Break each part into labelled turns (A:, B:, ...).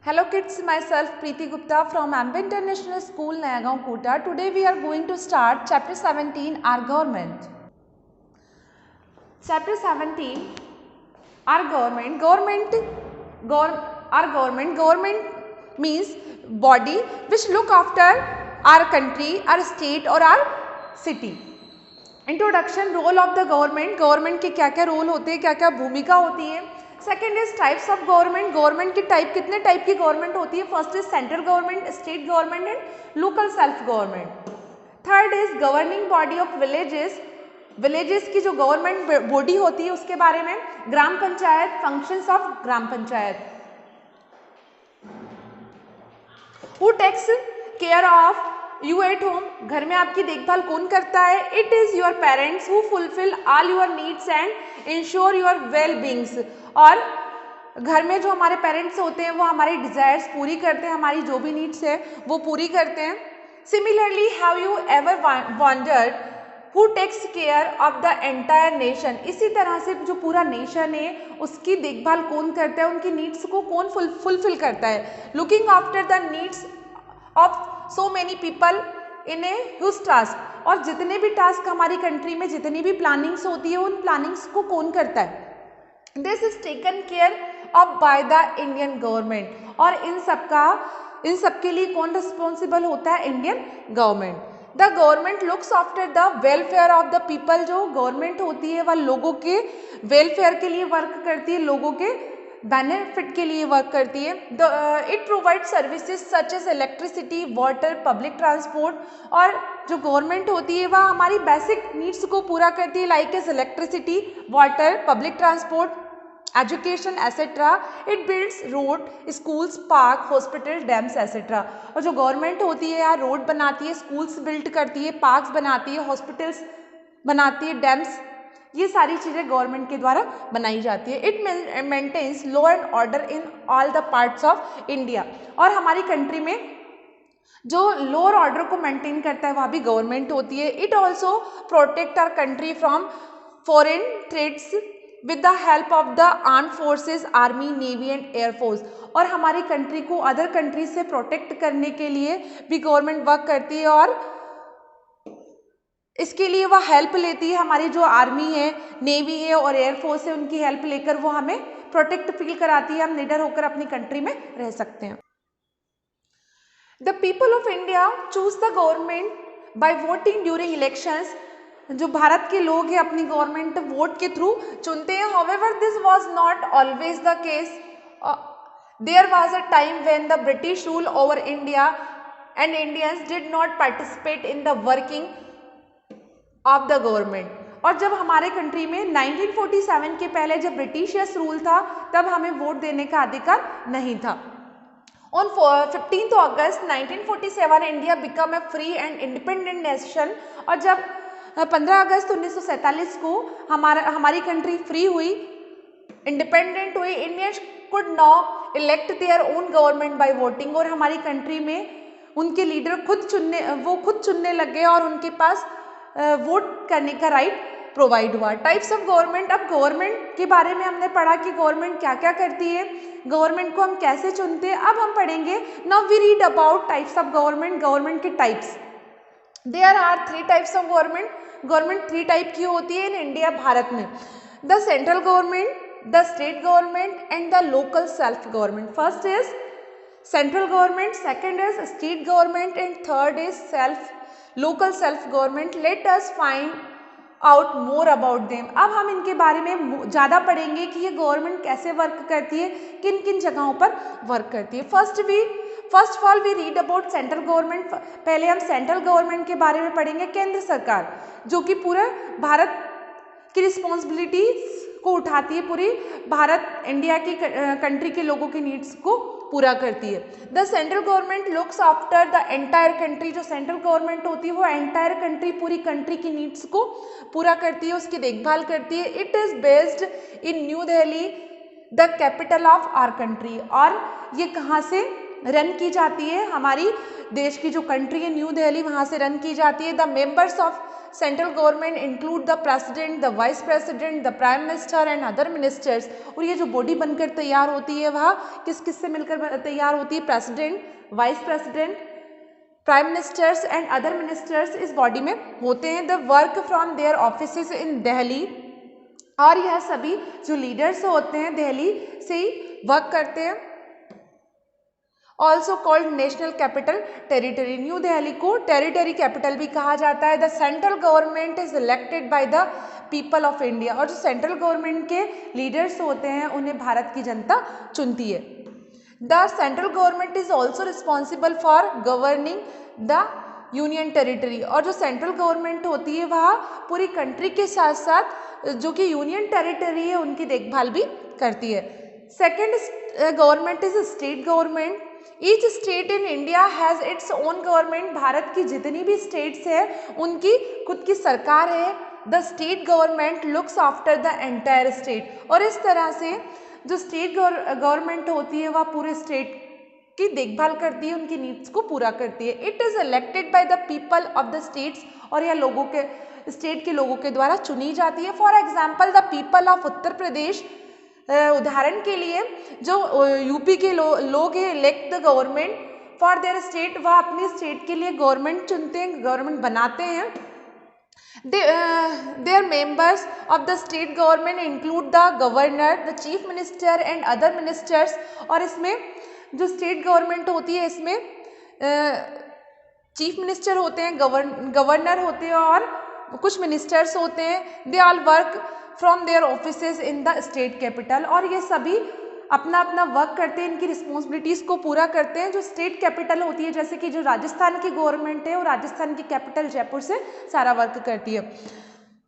A: Hello kids, myself Preeti Gupta from Amber International School, Nayagaon, Kota. Today we are going to start chapter 17, our government. Chapter 17, our government. Government means body which look after our country, our state or our city. Introduction, role of the government, government के क्या क्या role होते हैं, क्या क्या भूमिका होती है. Second is types of government, government की टाइप, कितने टाइप की गवर्नमेंट होती है. First is central government, state government and local self government. Third is governing body of villages, villages की जो गवर्नमेंट बॉडी होती है उसके बारे में. Gram panchayat, functions of gram panchayat. Who takes care of you at home, घर में आपकी देखभाल कौन करता है. It is your parents who fulfil all your needs and ensure your well beings. और घर में जो हमारे पेरेंट्स होते हैं वो हमारी डिजायर्स पूरी करते हैं, हमारी जो भी नीड्स है वो पूरी करते हैं. Similarly have you ever wondered who takes care of the entire nation, इसी तरह से जो पूरा नेशन है उसकी देखभाल कौन करता है, उनकी नीड्स को कौन फुलफिल करता है. Looking after the needs of so many people in a huge task, और जितने भी टास्क हमारी कंट्री में जितनी भी प्लानिंग्स होती है उन प्लानिंग्स को कौन करता है. This is taken care of by the Indian government, और इन सब के लिए कौन रिस्पॉन्सिबल होता है, Indian government. The government looks after the welfare of the people, जो गवर्नमेंट होती है वह लोगों के वेलफेयर के लिए वर्क करती है, लोगों के बेनिफिट के लिए वर्क करती है. It provide services such as electricity, water, public transport, और जो गवर्नमेंट होती है वह हमारी बेसिक नीड्स को पूरा करती है, like as electricity, water, public transport, education etcetera. It builds road, schools, park, hospital, dams etcetera. और जो गवर्नमेंट होती है यार रोड बनाती है, स्कूल्स बिल्ड करती है, पार्क्स बनाती है, हॉस्पिटल्स बनाती है, डैम्स, ये सारी चीज़ें गवर्नमेंट के द्वारा बनाई जाती है. It maintains law and order in all the parts of India, और हमारी कंट्री में जो लॉ और ऑर्डर को मेंटेन करता है वह भी गवर्नमेंट होती है. It also protect our country from foreign threats with the help of the arm forces, army, navy and air force, और हमारी कंट्री को अदर कंट्री से प्रोटेक्ट करने के लिए भी गवर्नमेंट वर्क करती है, और इसके लिए वह हेल्प लेती है. हमारी जो आर्मी है, नेवी है और एयरफोर्स है, उनकी हेल्प लेकर वो हमें प्रोटेक्ट फील कराती है, हम निडर होकर अपनी कंट्री में रह सकते हैं. The people of India choose the government by voting during elections, जो भारत के लोग हैं अपनी गवर्नमेंट वोट के थ्रू चुनते हैं. However this was not always the case. There was a time when the British rule over India and Indians did not participate in the working of the government. और जब हमारे कंट्री में 1947 के पहले जब ब्रिटिशियस रूल था तब हमें वोट देने का अधिकार नहीं था. On 15 August 1947 India become a free and independent nation, और जब 15 अगस्त 1947 को हमारी कंट्री फ्री हुई, इंडिपेंडेंट हुई, Indians could now elect their own government by voting, और हमारी कंट्री में उनके लीडर खुद चुनने लग गए और उनके पास वोट करने का राइट प्रोवाइड हुआ. टाइप्स ऑफ गवर्नमेंट, अब गवर्नमेंट के बारे में हमने पढ़ा कि गवर्नमेंट क्या क्या करती है, गवर्नमेंट को हम कैसे चुनते हैं. अब हम पढ़ेंगे now we read about types of government, government के types. There are 3 types of government, government 3 type की होती है इन इंडिया, भारत में. The central government, the state government and the local self government. First is central government, second is state government and third is local self government. Let us find out more about them. अब हम इनके बारे में ज़्यादा पढ़ेंगे कि ये government कैसे वर्क करती है, किन किन जगहों पर वर्क करती है. First of all we read about central government. पहले हम सेंट्रल गवर्नमेंट के बारे में पढ़ेंगे, केंद्र सरकार जो कि पूरे भारत की रिस्पॉन्सिबिलिटीज को उठाती है, पूरी भारत इंडिया की कंट्री के लोगों की नीड्स को पूरा करती है. The central government looks after the entire country, जो सेंट्रल गवर्नमेंट होती है वो एंटायर कंट्री, पूरी कंट्री की नीड्स को पूरा करती है, उसकी देखभाल करती है. It is based in New Delhi, the capital of our country, और ये कहाँ से रन की जाती है, हमारी देश की जो कंट्री है न्यू दिल्ली, वहाँ से रन की जाती है। The members of central government include the president, the vice president, the prime minister and other ministers. और ये जो बॉडी बनकर तैयार होती है वह किस किस से मिलकर तैयार होती है? President, vice president, prime ministers and other ministers इस बॉडी में होते हैं। The work from their offices in Delhi, और यह सभी जो लीडर्स होते हैं दिल्ली से ही वर्क करते हैं। Also called national capital territory, new Delhi को टेरिटरी कैपिटल भी कहा जाता है। The central government is elected by the people of India, और जो सेंट्रल गवर्नमेंट के लीडर्स होते हैं उन्हें भारत की जनता चुनती है। The central government is also responsible for governing the union territory, और जो सेंट्रल गवर्नमेंट होती है वह पूरी कंट्री के साथ साथ जो कि यूनियन टेरिटरी है उनकी देखभाल भी करती है। Second government is state government. Each state in India has its own government, Bharat की जितनी भी स्टेट्स है उनकी खुद की सरकार है। The state government looks after the entire state, और इस तरह से जो स्टेट गवर्नमेंट होती है वह पूरे स्टेट की देखभाल करती है, उनकी नीड्स को पूरा करती है। It is elected by the people of the states, और यह लोगों के स्टेट के लोगों के द्वारा चुनी जाती है। For example the people of Uttar Pradesh, उदाहरण के लिए जो यूपी के लोग हैं elect the government for their state, वह अपनी स्टेट के लिए गवर्नमेंट चुनते हैं, गवर्नमेंट बनाते हैं। Their members of the state government include the governor, the chief minister and other ministers, और इसमें जो स्टेट गवर्नमेंट होती है इसमें चीफ मिनिस्टर होते हैं, गवर्नर होते हैं और कुछ मिनिस्टर्स होते हैं। They all work from their offices in the state capital, और ये सभी अपना अपना वर्क करते हैं, इनकी रिस्पॉन्सिबिलिटीज़ को पूरा करते हैं। जो स्टेट कैपिटल होती है, जैसे कि जो राजस्थान की गवर्नमेंट है वो राजस्थान की कैपिटल जयपुर से सारा वर्क करती है।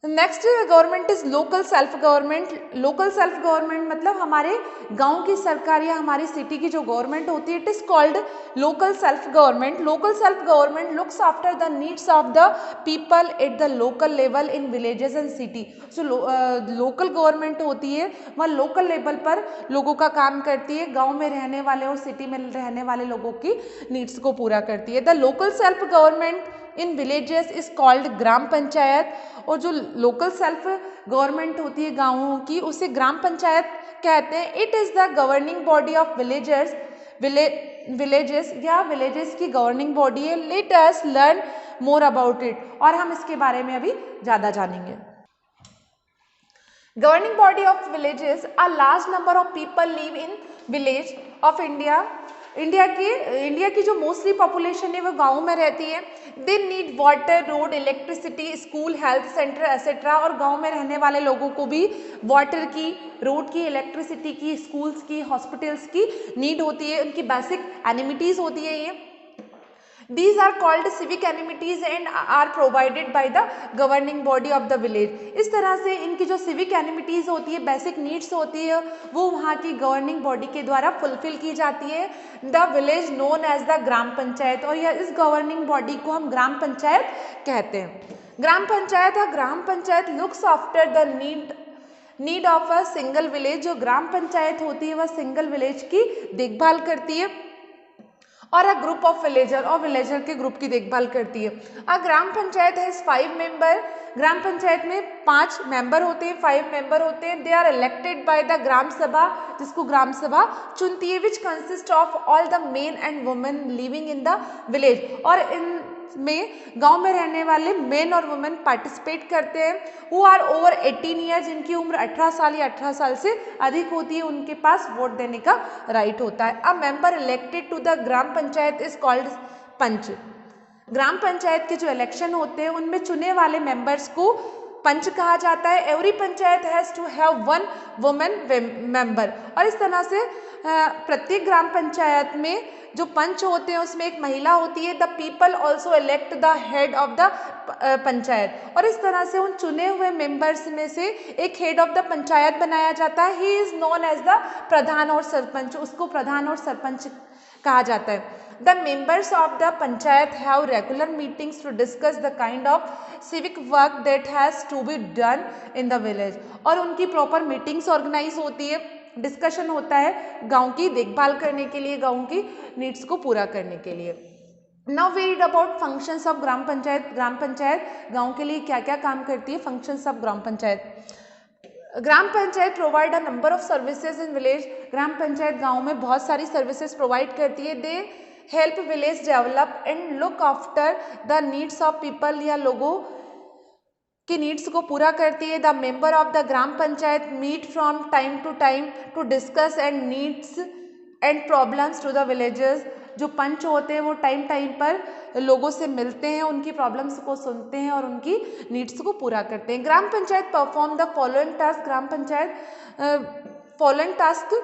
A: Next government is local self government. Local self government मतलब हमारे गांव की सरकार या हमारी सिटी की जो गवर्नमेंट होती है, it is called local self government. Local self government looks after the needs of the people at the local level in villages and city. जो लोकल गवर्नमेंट होती है वह लोकल लेवल पर लोगों का काम करती है, गाँव में रहने वाले और सिटी में रहने वाले लोगों की नीड्स को पूरा करती है। The local self government in villages is called gram panchayat, और जो लोकल सेल्फ गवर्नमेंट होती है गाँवों की उसे ग्राम पंचायत कहते हैं। It is the governing body of villages या विलेजेस की गवर्निंग बॉडी है। Let us learn more about it, और हम इसके बारे में अभी ज़्यादा जानेंगे। Governing body of villages, a large number of people live in village of India. India की जो मोस्टली पॉपुलेशन है वो गाँव में रहती है। They need water, road, electricity, school, health centre etcetera, और गांव में रहने वाले लोगों को भी वाटर की, रोड की, इलेक्ट्रिसिटी की, स्कूल्स की, हॉस्पिटल्स की नीड होती है, उनकी बेसिक एमिनिटीज़ होती है ये। These are called civic amenities and are provided by the governing body of the village। इस तरह से इनकी जो civic amenities होती है, बेसिक नीड्स होती है, वो वहाँ की गवर्निंग बॉडी के द्वारा फुलफिल की जाती है। The village known as the gram panchayat, और यह इस गवर्निंग बॉडी को हम ग्राम पंचायत कहते हैं। Gram panchayat looks after the need of a single village. जो ग्राम पंचायत होती है वह सिंगल विलेज की देखभाल करती है, और अ ग्रुप ऑफ विलेजर, और विलेजर के ग्रुप की देखभाल करती है। A gram panchayat has 5 member. Gram panchayat में 5 मेंबर होते हैं, 5 मेंबर होते हैं। They are elected by the gram sabha, जिसको ग्राम सभा चुनती है, which consist of all the men and women living in the village. और इनमें गांव में रहने वाले मेन और वुमेन पार्टिसिपेट करते हैं। हु आर ओवर 18 ईयर्स, जिनकी उम्र 18 साल या 18 साल से अधिक होती है, उनके पास वोट देने का राइट होता है। A member elected to the gram panchayat is called panch. Gram panchayat के जो इलेक्शन होते हैं उनमें चुने वाले मेंबर्स को पंच कहा जाता है। Every panchayat has to have 1 women member, और इस तरह से प्रत्येक ग्राम पंचायत में जो पंच होते हैं उसमें एक महिला होती है। The people also elect the head of the panchayat, और इस तरह से उन चुने हुए मेंबर्स में से एक हेड ऑफ द पंचायत बनाया जाता है। He is known as the pradhan और सरपंच, उसको प्रधान और सरपंच कहा जाता है। The members of the panchayat have regular meetings to discuss the kind of civic work that has to be done in the village, और उनकी प्रॉपर मीटिंग्स ऑर्गेनाइज होती है डिस्कशन होता है गांव की देखभाल करने के लिए, गांव की नीड्स को पूरा करने के लिए। Now we read about functions of gram panchayat. Gram panchayat गांव के लिए क्या क्या काम करती है? Functions of gram panchayat. Gram panchayat provide a number of services in village. Gram panchayat गांव में बहुत सारी सर्विसेज प्रोवाइड करती है। They help village develop and look after the needs of people, या लोगों की नीड्स को पूरा करती है। The member of the gram panchayat meet from time to discuss and needs and problems to the villages. जो पंच होते हैं वो टाइम पर लोगों से मिलते हैं, उनकी प्रॉब्लम्स को सुनते हैं और उनकी नीड्स को पूरा करते हैं। Gram panchayat perform the following task. ग्राम पंचायत फॉलोइंग टास्क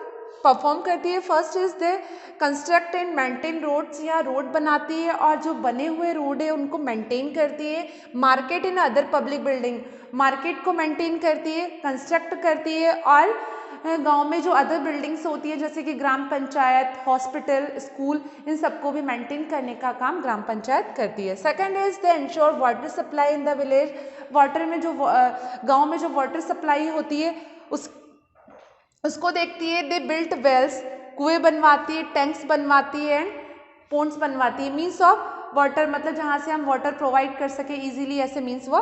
A: परफॉर्म करती है। First is they construct and maintain roads, या रोड बनाती है और जो बने हुए रोड है उनको मेंटेन करती है। Market in other public building, market को मेंटेन करती है, कंस्ट्रक्ट करती है। और गांव में जो अदर बिल्डिंग्स होती है जैसे कि ग्राम पंचायत, हॉस्पिटल, स्कूल, इन सबको भी मेंटेन करने का काम ग्राम पंचायत करती है। Second is the ensure water supply in the village. Water में जो गांव में जो वाटर सप्लाई होती है उसको देखती है। दे बिल्ट वेल्स, कुएं बनवाती है, टैंक्स बनवाती है एंड पोन्ड्स बनवाती है। मीन्स ऑफ वाटर मतलब जहाँ से हम वाटर प्रोवाइड कर सके इजीली, ऐसे मीन्स वो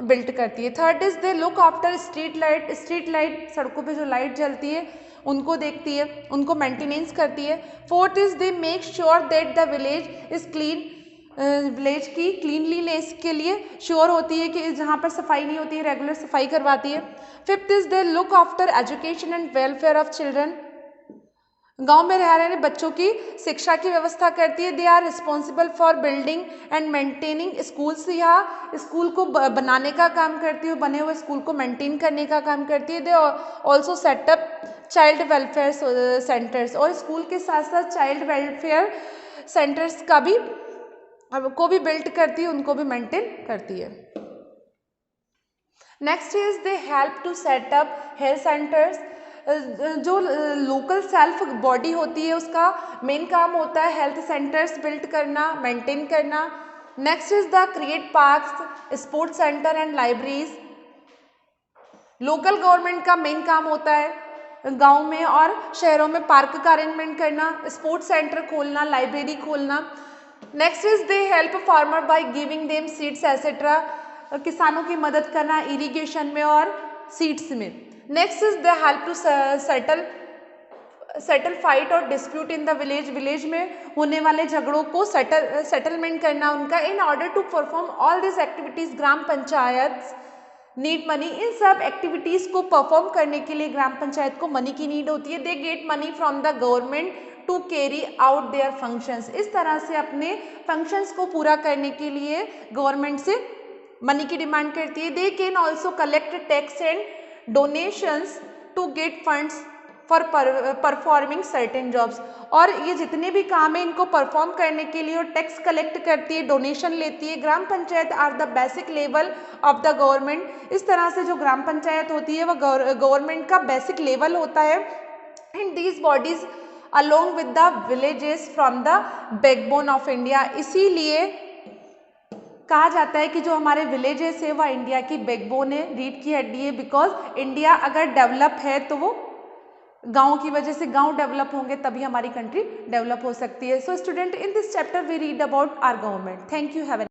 A: बिल्ट करती है। Third is they look after street light. Street light, सड़कों पे जो लाइट जलती है उनको देखती है, उनको मेंटेनेंस करती है। Fourth is they make sure that the village is clean. Village की क्लीनलीनेस के लिए श्योर होती है कि जहाँ पर सफाई नहीं होती है रेगुलर सफाई करवाती है। Fifth is they look after education and welfare of children. गांव में रह रहे बच्चों की शिक्षा की व्यवस्था करती है। They are responsible for building and maintaining schools, या स्कूल को बनाने का काम करती है, बने हुए स्कूल को मेंटेन करने का काम करती है। They also setup child welfare centres, और स्कूल के साथ साथ चाइल्ड वेलफेयर सेंटर्स को भी बिल्ड करती है, उनको भी मेंटेन करती है। Next is they help to set up health centres. जो लोकल सेल्फ बॉडी होती है उसका मेन काम होता है हेल्थ सेंटर्स बिल्ड करना, मेंटेन करना। Next is the create parks, sports centre and libraries. Local government का मेन काम होता है गांव में और शहरों में पार्क का अरेंजमेंट करना, स्पोर्ट्स सेंटर खोलना, लाइब्रेरी खोलना। Next is they help farmer by giving them seeds etcetera. किसानों की मदद करना इरिगेशन में और सीड्स में। Next is the help to settle fight और dispute in the village. Village में होने वाले झगड़ों को सेटलमेंट करना उनका। In order to perform all this activities gram panchayat need money. इन सब एक्टिविटीज को परफॉर्म करने के लिए ग्राम पंचायत को मनी की नीड होती है। They get money from the government to carry out their functions. इस तरह से अपने फंक्शंस को पूरा करने के लिए गवर्नमेंट से मनी की डिमांड करती है। They can also collect tax and donations to get funds for performing certain jobs. और ये जितने भी काम है इनको परफॉर्म करने के लिए और टैक्स कलेक्ट करती है, डोनेशन लेती है। Gram panchayat are the basic level of the government. इस तरह से जो ग्राम पंचायत होती है वह गवर्नमेंट का बेसिक लेवल होता है। And these bodies along with the villages from the backbone of India. इसीलिए कहा जाता है कि जो हमारे विलेजेस है वह इंडिया की बैकबोन है, रीढ़ की हड्डी है। बिकॉज इंडिया अगर डेवलप है तो वो गांव की वजह से, गांव डेवलप होंगे तभी हमारी कंट्री डेवलप हो सकती है। So student, in this chapter we read about our government. Thank you. Have